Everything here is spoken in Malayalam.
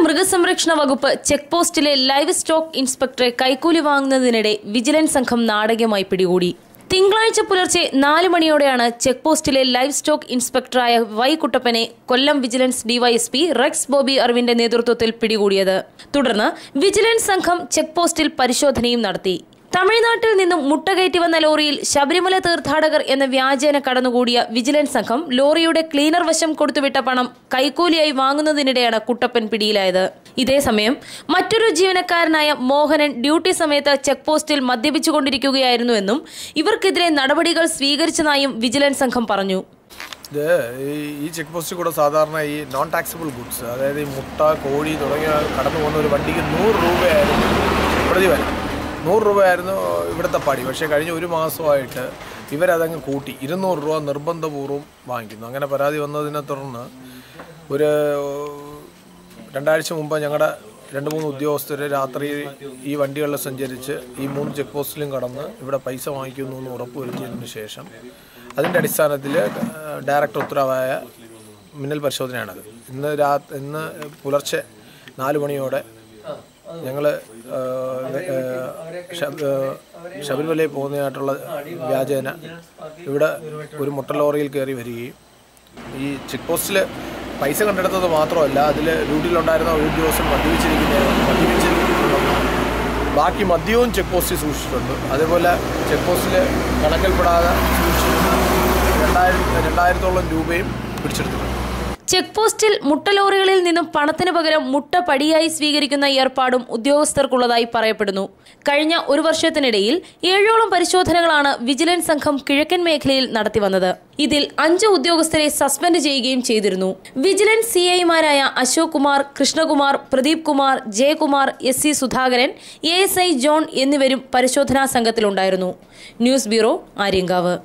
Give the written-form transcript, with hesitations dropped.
മൃഗസംരക്ഷണ വകുപ്പ് ചെക്ക് പോസ്റ്റിലെ ലൈവ് സ്റ്റോക്ക് ഇൻസ്പെക്ടറെ കൈക്കൂലി വാങ്ങുന്നതിനിടെ വിജിലൻസ് സംഘം നാടകീയമായി പിടികൂടി. തിങ്കളാഴ്ച പുലർച്ചെ 4 മണിയോടെയാണ് ചെക്ക് പോസ്റ്റിലെ ലൈവ് സ്റ്റോക്ക് ഇൻസ്പെക്ടറായ വൈ കുട്ടപ്പനെ കൊല്ലം വിജിലൻസ് ഡിവൈഎസ്പി റെക്സ് ബോബി അറിവിന്റെ നേതൃത്വത്തിൽ പിടികൂടിയത്. തുടർന്ന് വിജിലൻസ് സംഘം ചെക്ക് പോസ്റ്റിൽ പരിശോധനയും നടത്തി. തമിഴ്നാട്ടിൽ നിന്നും മുട്ട കയറ്റി വന്ന ലോറിയിൽ ശബരിമല തീർത്ഥാടകർ എന്ന വ്യാജേന കടന്നുകൂടിയ വിജിലൻസ് സംഘം ലോറിയുടെ ക്ലീനർ വശം കൊടുത്തുവിട്ട പണം കൈക്കൂലിയായി വാങ്ങുന്നതിനിടെയാണ് കുട്ടപ്പൻ പിടിയിലായത്. ഇതേസമയം മറ്റൊരു ജീവനക്കാരനായ മോഹനൻ ഡ്യൂട്ടി സമയത്ത് ചെക്ക് പോസ്റ്റിൽ മദ്യപിച്ചുകൊണ്ടിരിക്കുകയായിരുന്നുവെന്നും ഇവർക്കെതിരെ നടപടികൾ സ്വീകരിച്ചതായും വിജിലൻസ് സംഘം പറഞ്ഞു. ഈ ചെക്ക് പോസ്റ്റിൽ കൂടെ സാധാരണ ഈ നോൺ ടാക്സബിൾ ഗുഡ്സ്, അതായത് ഈ മുട്ട, കോഴി തുടങ്ങിയ കടന്നു പോകുന്ന ഒരു വണ്ടിക്ക് 100 രൂപയായിരുന്നു പ്രതിഫലം. 100 രൂപയായിരുന്നു ഇവിടുത്തെ പടി. പക്ഷേ കഴിഞ്ഞ ഒരു മാസമായിട്ട് ഇവരതങ്ങ് കൂട്ടി 200 രൂപ നിർബന്ധപൂർവ്വം വാങ്ങിക്കുന്നു. അങ്ങനെ പരാതി വന്നതിനെ തുടർന്ന് ഒരു 2 ആഴ്ച മുമ്പ് ഞങ്ങളുടെ 2-3 ഉദ്യോഗസ്ഥർ രാത്രി ഈ വണ്ടികളിൽ സഞ്ചരിച്ച് ഈ 3 ചെക്ക് പോസ്റ്റിലും കടന്ന് ഇവിടെ പൈസ വാങ്ങിക്കുന്നു എന്ന് ഉറപ്പുവരുത്തിയതിന് ശേഷം അതിൻ്റെ അടിസ്ഥാനത്തിൽ ഡയറക്ടർ ഉത്തരവായ മിന്നൽ പരിശോധനയാണത്. ഇന്ന് പുലർച്ചെ 4 മണിയോടെ ഞങ്ങൾ ശബരിമലയിൽ പോകുന്നതായിട്ടുള്ള വ്യാജേന ഇവിടെ ഒരു മുട്ട ലോറിയിൽ കയറി വരികയും ഈ ചെക്ക് പോസ്റ്റിൽ പൈസ കണ്ടെടുത്തത് മാത്രമല്ല, അതിൽ ഡ്യൂട്ടിയിലുണ്ടായിരുന്ന ഒരു ഉദ്യോഗസ്ഥൻ മദ്യപിച്ചിട്ടുണ്ട്. ബാക്കി മദ്യവും ചെക്ക് പോസ്റ്റിൽ സൂക്ഷിച്ചിട്ടുണ്ട്. അതേപോലെ ചെക്ക് പോസ്റ്റിൽ കണക്കിൽപ്പെടാതെ സൂക്ഷിച്ചിട്ടുണ്ട് 2000-ഓളം രൂപയും പിടിച്ചെടുത്തിട്ടുണ്ട്. ചെക്ക് പോസ്റ്റിൽ മുട്ട ലോറികളിൽ നിന്നും പണത്തിന് പകരം മുട്ട പടിയായി സ്വീകരിക്കുന്ന ഏർപ്പാടും ഉദ്യോഗസ്ഥർക്കുള്ളതായി പറയപ്പെടുന്നു. കഴിഞ്ഞ 1 വർഷത്തിനിടയിൽ 7ഓളം പരിശോധനകളാണ് വിജിലൻസ് സംഘം കിഴക്കൻ മേഖലയിൽ നടത്തിവന്നത്. ഇതിൽ 5 ഉദ്യോഗസ്ഥരെ സസ്പെൻഡ് ചെയ്യുകയും ചെയ്തിരുന്നു. വിജിലൻസ് സിഐമാരായ Ashok Kumar, Krishnakumar, Pradeep Kumar, Jayakumar, SC Sudhakaran, ASI John എന്നിവരും പരിശോധനാ സംഘത്തിലുണ്ടായിരുന്നു. News bureau, Aryankavu.